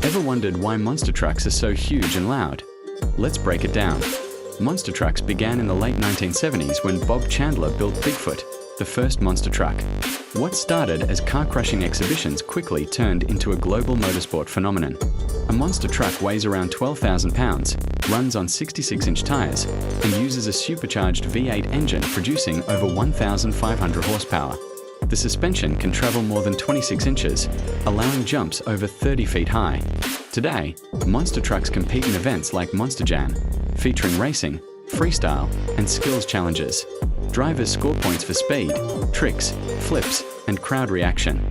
Ever wondered why monster trucks are so huge and loud? Let's break it down. Monster trucks began in the late 1970s when Bob Chandler built Bigfoot, the first monster truck. What started as car-crushing exhibitions quickly turned into a global motorsport phenomenon. A monster truck weighs around 12,000 pounds, runs on 66-inch tires, and uses a supercharged V8 engine producing over 1,500 horsepower. The suspension can travel more than 26 inches, allowing jumps over 30 feet high. Today, monster trucks compete in events like Monster Jam, featuring racing, freestyle, and skills challenges. Drivers score points for speed, tricks, flips, and crowd reaction.